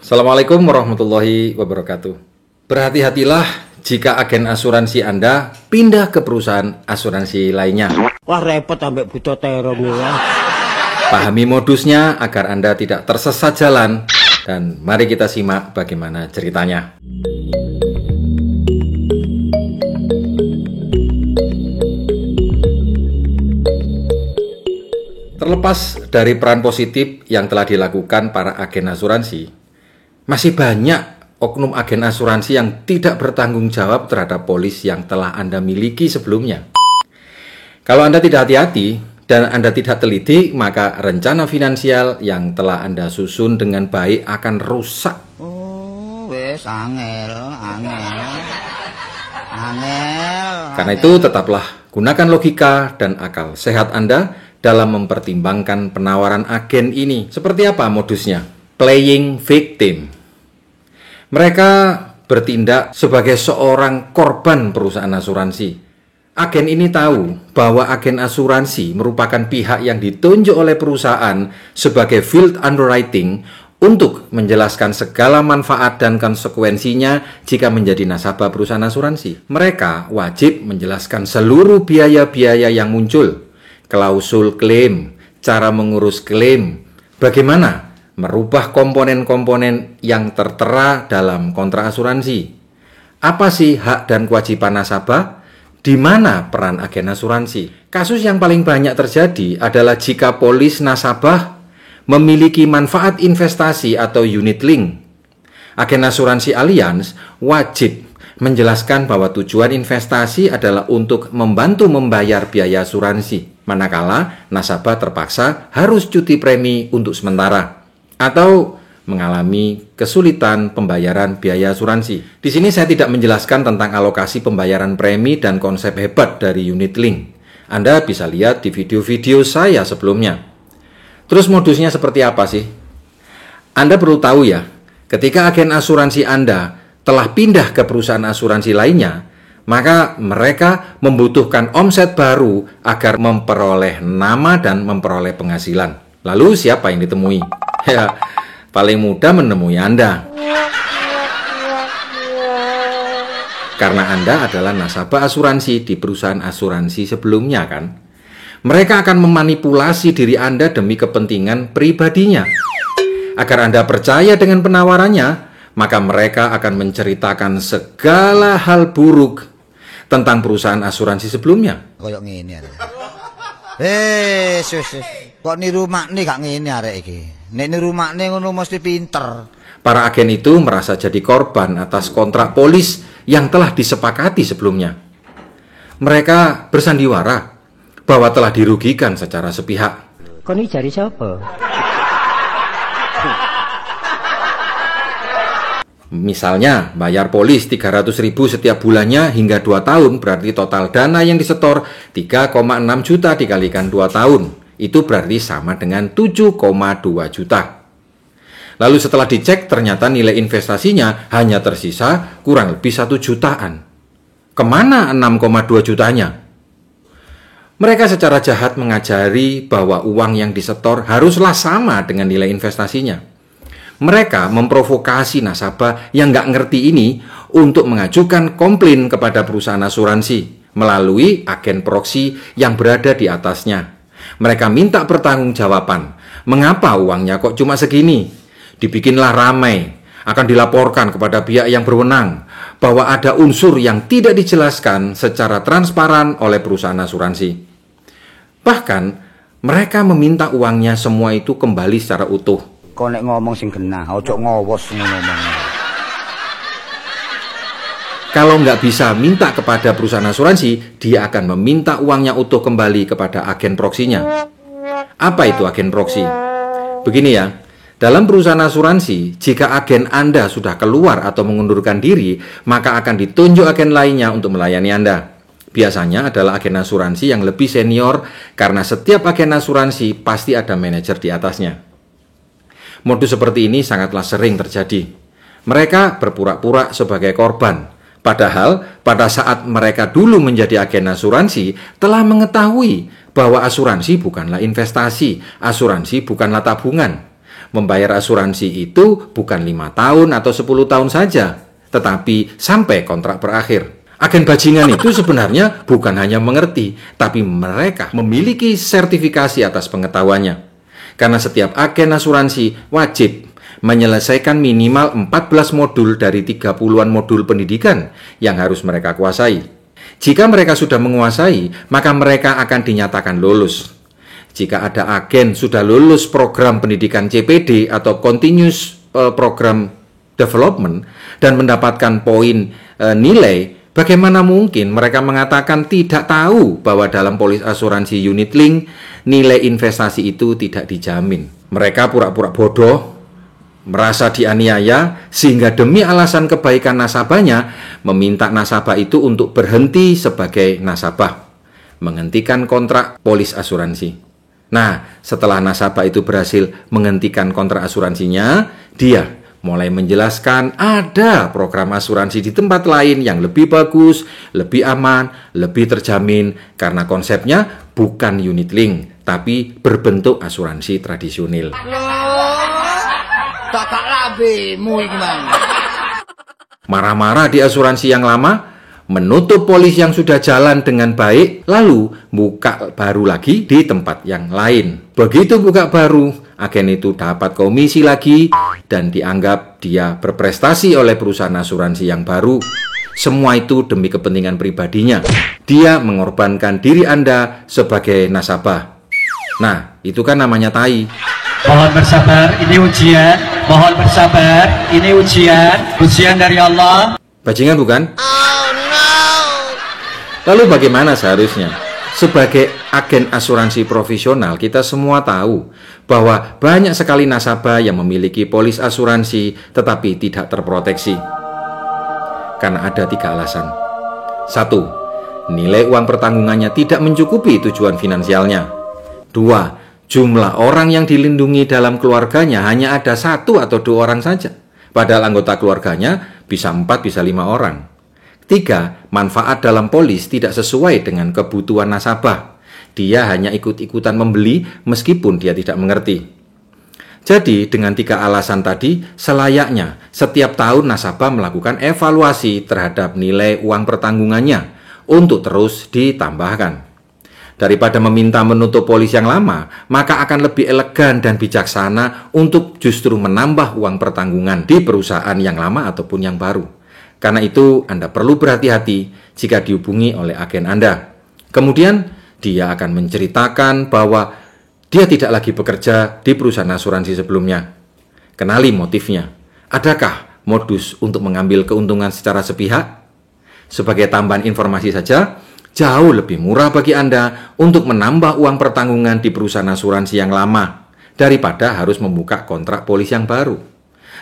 Assalamualaikum warahmatullahi wabarakatuh. Berhati-hatilah jika agen asuransi Anda pindah ke perusahaan asuransi lainnya. Wah repot ambek buta terong ya. Pahami modusnya agar Anda tidak tersesat jalan. Dan mari kita simak bagaimana ceritanya. Terlepas dari peran positif yang telah dilakukan para agen asuransi, masih banyak oknum agen asuransi yang tidak bertanggung jawab terhadap polis yang telah Anda miliki sebelumnya. Kalau Anda tidak hati-hati dan Anda tidak teliti, maka rencana finansial yang telah Anda susun dengan baik akan rusak. Oh, wes angel. Karena itu tetaplah gunakan logika dan akal sehat Anda dalam mempertimbangkan penawaran agen ini. Seperti apa modusnya? Playing victim. Mereka bertindak sebagai seorang korban perusahaan asuransi. Agen ini tahu bahwa agen asuransi merupakan pihak yang ditunjuk oleh perusahaan sebagai field underwriting untuk menjelaskan segala manfaat dan konsekuensinya jika menjadi nasabah perusahaan asuransi. Mereka wajib menjelaskan seluruh biaya-biaya yang muncul, klausul klaim, cara mengurus klaim, bagaimana merubah komponen-komponen yang tertera dalam kontrak asuransi. Apa sih hak dan kewajiban nasabah? Di mana peran agen asuransi? Kasus yang paling banyak terjadi adalah jika polis nasabah memiliki manfaat investasi atau unit link. Agen asuransi Allianz wajib menjelaskan bahwa tujuan investasi adalah untuk membantu membayar biaya asuransi, manakala nasabah terpaksa harus cuti premi untuk sementara atau mengalami kesulitan pembayaran biaya asuransi. Di sini saya tidak menjelaskan tentang alokasi pembayaran premi dan konsep hebat dari unit link. Anda bisa lihat di video-video saya sebelumnya. Terus modusnya seperti apa sih? Anda perlu tahu ya, ketika agen asuransi Anda telah pindah ke perusahaan asuransi lainnya, maka mereka membutuhkan omset baru agar memperoleh nama dan memperoleh penghasilan. Lalu siapa yang ditemui? Ya, paling mudah menemui Anda. Karena Anda adalah nasabah asuransi di perusahaan asuransi sebelumnya kan? Mereka akan memanipulasi diri Anda demi kepentingan pribadinya. Agar Anda percaya dengan penawarannya, maka mereka akan menceritakan segala hal buruk tentang perusahaan asuransi sebelumnya. Kayak ngene arek. Kok niru makne gak ngene arek iki. Nek niru makne ngono mesti pinter. Para agen itu merasa jadi korban atas kontrak polis yang telah disepakati sebelumnya. Mereka bersandiwara bahwa telah dirugikan secara sepihak. Kon iki jari sapa? Misalnya, bayar polis 300.000 setiap bulannya hingga 2 tahun, berarti total dana yang disetor 3,6 juta dikalikan 2 tahun. Itu berarti sama dengan 7,2 juta. Lalu setelah dicek, ternyata nilai investasinya hanya tersisa kurang lebih 1 jutaan. Kemana 6,2 jutanya? Mereka secara jahat mengajari bahwa uang yang disetor haruslah sama dengan nilai investasinya. Mereka memprovokasi nasabah yang nggak ngerti ini untuk mengajukan komplain kepada perusahaan asuransi melalui agen proksi yang berada di atasnya. Mereka minta pertanggungjawaban. Mengapa uangnya kok cuma segini? Dibikinlah ramai. Akan dilaporkan kepada pihak yang berwenang bahwa ada unsur yang tidak dijelaskan secara transparan oleh perusahaan asuransi. Bahkan, mereka meminta uangnya semua itu kembali secara utuh. Kok nek ngomong sing genah, ojo ngowos ngomong. Kalau nggak bisa minta kepada perusahaan asuransi, dia akan meminta uangnya utuh kembali kepada agen proksinya. Apa itu agen proksi? Begini ya, dalam perusahaan asuransi, jika agen Anda sudah keluar atau mengundurkan diri, maka akan ditunjuk agen lainnya untuk melayani Anda. Biasanya adalah agen asuransi yang lebih senior, karena setiap agen asuransi pasti ada manajer di atasnya. Modus seperti ini sangatlah sering terjadi. Mereka berpura-pura sebagai korban. Padahal pada saat mereka dulu menjadi agen asuransi telah mengetahui bahwa asuransi bukanlah investasi, asuransi bukanlah tabungan. Membayar asuransi itu bukan 5 tahun atau 10 tahun saja, tetapi sampai kontrak berakhir. Agen bajingan itu sebenarnya bukan hanya mengerti, tapi mereka memiliki sertifikasi atas pengetahuannya. Karena setiap agen asuransi wajib menyelesaikan minimal 14 modul dari 30-an modul pendidikan yang harus mereka kuasai. Jika mereka sudah menguasai, maka mereka akan dinyatakan lulus. Jika ada agen sudah lulus program pendidikan CPD atau Continuous Program Development dan mendapatkan poin nilai, bagaimana mungkin mereka mengatakan tidak tahu bahwa dalam polis asuransi unit link nilai investasi itu tidak dijamin? Mereka pura-pura bodoh, merasa dianiaya, sehingga demi alasan kebaikan nasabahnya meminta nasabah itu untuk berhenti sebagai nasabah, menghentikan kontrak polis asuransi. Nah, setelah nasabah itu berhasil menghentikan kontrak asuransinya, dia mulai menjelaskan ada program asuransi di tempat lain yang lebih bagus, lebih aman, lebih terjamin, karena konsepnya bukan unit link, tapi berbentuk asuransi tradisional. Kakak labemu gimana? Marah-marah di asuransi yang lama, menutup polis yang sudah jalan dengan baik, lalu buka baru lagi di tempat yang lain. Begitu buka baru, agen itu dapat komisi lagi dan dianggap dia berprestasi oleh perusahaan asuransi yang baru. Semua itu demi kepentingan pribadinya. Dia mengorbankan diri Anda sebagai nasabah. Nah, itu kan namanya tai. Mohon bersabar, ini ujian. Mohon bersabar, ini ujian dari Allah. Bajingan bukan? Lalu bagaimana seharusnya? Sebagai agen asuransi profesional, kita semua tahu bahwa banyak sekali nasabah yang memiliki polis asuransi tetapi tidak terproteksi. Karena ada 3 alasan. 1. Nilai uang pertanggungannya tidak mencukupi tujuan finansialnya. 2. Jumlah orang yang dilindungi dalam keluarganya hanya ada 1 atau 2 orang saja. Padahal anggota keluarganya bisa 4, bisa 5 orang. 3. Manfaat dalam polis tidak sesuai dengan kebutuhan nasabah. Dia hanya ikut-ikutan membeli meskipun dia tidak mengerti. Jadi dengan 3 alasan tadi, selayaknya setiap tahun nasabah melakukan evaluasi terhadap nilai uang pertanggungannya untuk terus ditambahkan. Daripada meminta menutup polis yang lama, maka akan lebih elegan dan bijaksana untuk justru menambah uang pertanggungan di perusahaan yang lama ataupun yang baru. Karena itu, Anda perlu berhati-hati jika dihubungi oleh agen Anda. Kemudian, dia akan menceritakan bahwa dia tidak lagi bekerja di perusahaan asuransi sebelumnya. Kenali motifnya. Adakah modus untuk mengambil keuntungan secara sepihak? Sebagai tambahan informasi saja, jauh lebih murah bagi Anda untuk menambah uang pertanggungan di perusahaan asuransi yang lama daripada harus membuka kontrak polis yang baru.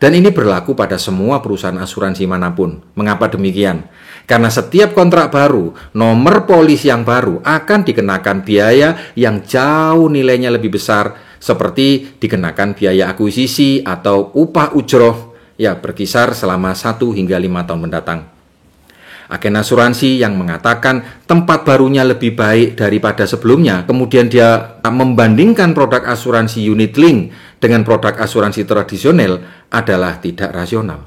Dan ini berlaku pada semua perusahaan asuransi manapun. Mengapa demikian? Karena setiap kontrak baru, nomor polis yang baru akan dikenakan biaya yang jauh nilainya lebih besar, seperti dikenakan biaya akuisisi atau upah ujroh, ya berkisar selama 1 hingga 5 tahun mendatang. Agen asuransi yang mengatakan tempat barunya lebih baik daripada sebelumnya, kemudian dia membandingkan produk asuransi unit link dengan produk asuransi tradisional adalah tidak rasional.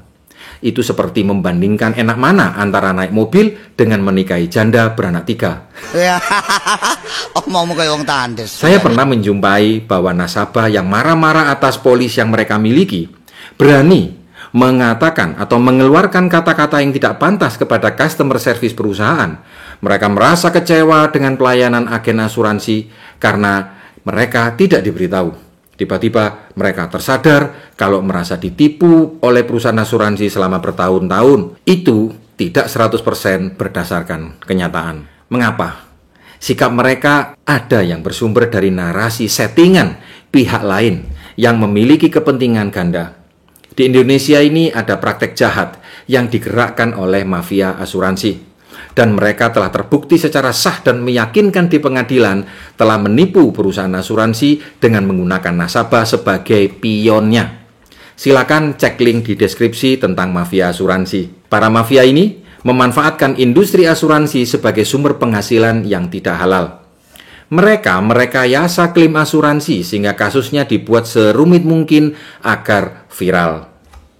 Itu seperti membandingkan enak mana antara naik mobil dengan menikahi janda beranak 3. Omongmu kayak wong tandes. Saya pernah menjumpai bahwa nasabah yang marah-marah atas polis yang mereka miliki berani mengatakan atau mengeluarkan kata-kata yang tidak pantas kepada customer service perusahaan. Mereka merasa kecewa dengan pelayanan agen asuransi karena mereka tidak diberitahu. Tiba-tiba mereka tersadar kalau merasa ditipu oleh perusahaan asuransi selama bertahun-tahun. Itu tidak 100% berdasarkan kenyataan. Mengapa? Sikap mereka ada yang bersumber dari narasi settingan pihak lain yang memiliki kepentingan ganda. Di Indonesia ini ada praktek jahat yang digerakkan oleh mafia asuransi. Dan mereka telah terbukti secara sah dan meyakinkan di pengadilan telah menipu perusahaan asuransi dengan menggunakan nasabah sebagai pionnya. Silakan cek link di deskripsi tentang mafia asuransi. Para mafia ini memanfaatkan industri asuransi sebagai sumber penghasilan yang tidak halal. Mereka merekayasa klaim asuransi sehingga kasusnya dibuat serumit mungkin agar viral.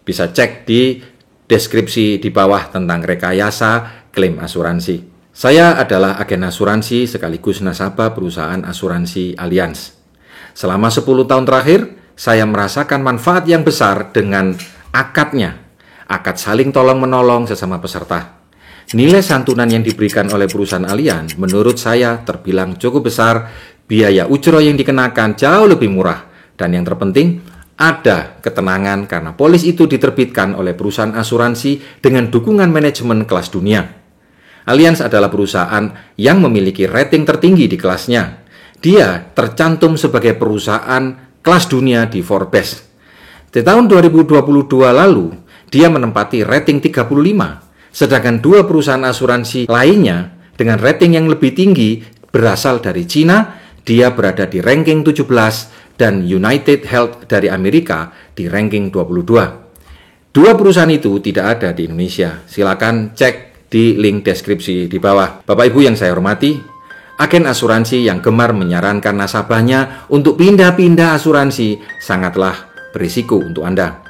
Bisa cek di deskripsi di bawah tentang rekayasa klaim asuransi. Saya adalah agen asuransi sekaligus nasabah perusahaan asuransi Allianz. Selama 10 tahun terakhir, saya merasakan manfaat yang besar dengan akadnya. Akad saling tolong-menolong sesama peserta. Nilai santunan yang diberikan oleh perusahaan Allianz menurut saya terbilang cukup besar, biaya ujro yang dikenakan jauh lebih murah, dan yang terpenting, ada ketenangan karena polis itu diterbitkan oleh perusahaan asuransi dengan dukungan manajemen kelas dunia. Allianz adalah perusahaan yang memiliki rating tertinggi di kelasnya. Dia tercantum sebagai perusahaan kelas dunia di Forbes. Di tahun 2022 lalu, dia menempati rating 35, sedangkan dua perusahaan asuransi lainnya dengan rating yang lebih tinggi berasal dari Cina, dia berada di ranking 17, dan United Health dari Amerika di ranking 22. Dua perusahaan itu tidak ada di Indonesia. Silakan cek di link deskripsi di bawah. Bapak Ibu yang saya hormati, agen asuransi yang gemar menyarankan nasabahnya untuk pindah-pindah asuransi sangatlah berisiko untuk Anda.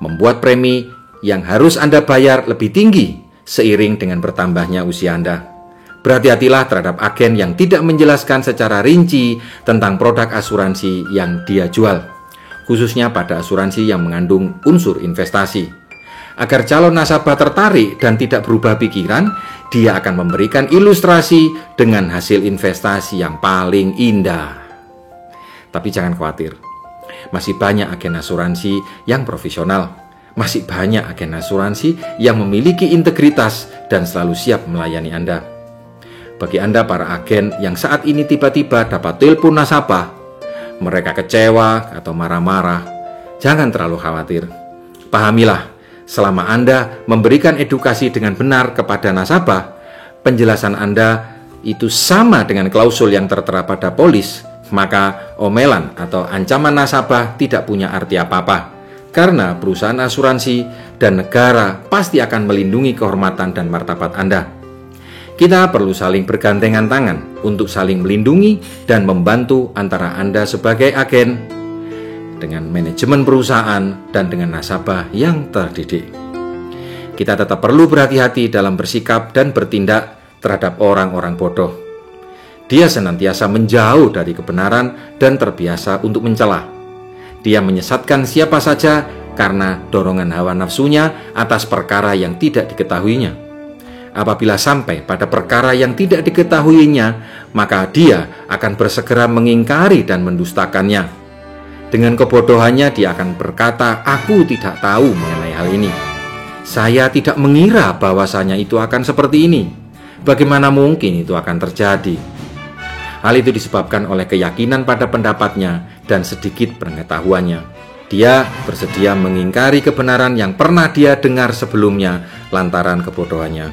Membuat premi yang harus Anda bayar lebih tinggi seiring dengan bertambahnya usia Anda. Berhati-hatilah terhadap agen yang tidak menjelaskan secara rinci tentang produk asuransi yang dia jual, khususnya pada asuransi yang mengandung unsur investasi. Agar calon nasabah tertarik dan tidak berubah pikiran, dia akan memberikan ilustrasi dengan hasil investasi yang paling indah. Tapi jangan khawatir, masih banyak agen asuransi yang profesional. Masih banyak agen asuransi yang memiliki integritas dan selalu siap melayani Anda. Bagi Anda para agen yang saat ini tiba-tiba dapat telepon nasabah, mereka kecewa atau marah-marah, jangan terlalu khawatir. Pahamilah, selama Anda memberikan edukasi dengan benar kepada nasabah, penjelasan Anda itu sama dengan klausul yang tertera pada polis, maka omelan atau ancaman nasabah tidak punya arti apa-apa. Karena perusahaan asuransi dan negara pasti akan melindungi kehormatan dan martabat Anda. Kita perlu saling bergandengan tangan untuk saling melindungi dan membantu antara Anda sebagai agen dengan manajemen perusahaan dan dengan nasabah yang terdidik. Kita tetap perlu berhati-hati dalam bersikap dan bertindak terhadap orang-orang bodoh. Dia senantiasa menjauh dari kebenaran dan terbiasa untuk mencela. Dia menyesatkan siapa saja karena dorongan hawa nafsunya atas perkara yang tidak diketahuinya. Apabila sampai pada perkara yang tidak diketahuinya, maka dia akan bersegera mengingkari dan mendustakannya. Dengan kebodohannya dia akan berkata, "Aku tidak tahu mengenai hal ini. Saya tidak mengira bahwasanya itu akan seperti ini. Bagaimana mungkin itu akan terjadi?" Hal itu disebabkan oleh keyakinan pada pendapatnya dan sedikit pengetahuannya. Dia bersedia mengingkari kebenaran yang pernah dia dengar sebelumnya lantaran kebodohannya.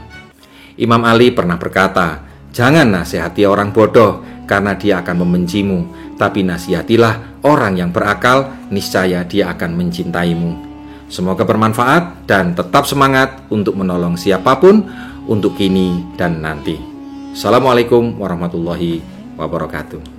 Imam Ali pernah berkata, "Jangan nasihati orang bodoh karena dia akan membencimu, tapi nasihatilah orang yang berakal, niscaya dia akan mencintaimu." Semoga bermanfaat dan tetap semangat untuk menolong siapapun untuk kini dan nanti. Assalamualaikum warahmatullahi wabarakatuh.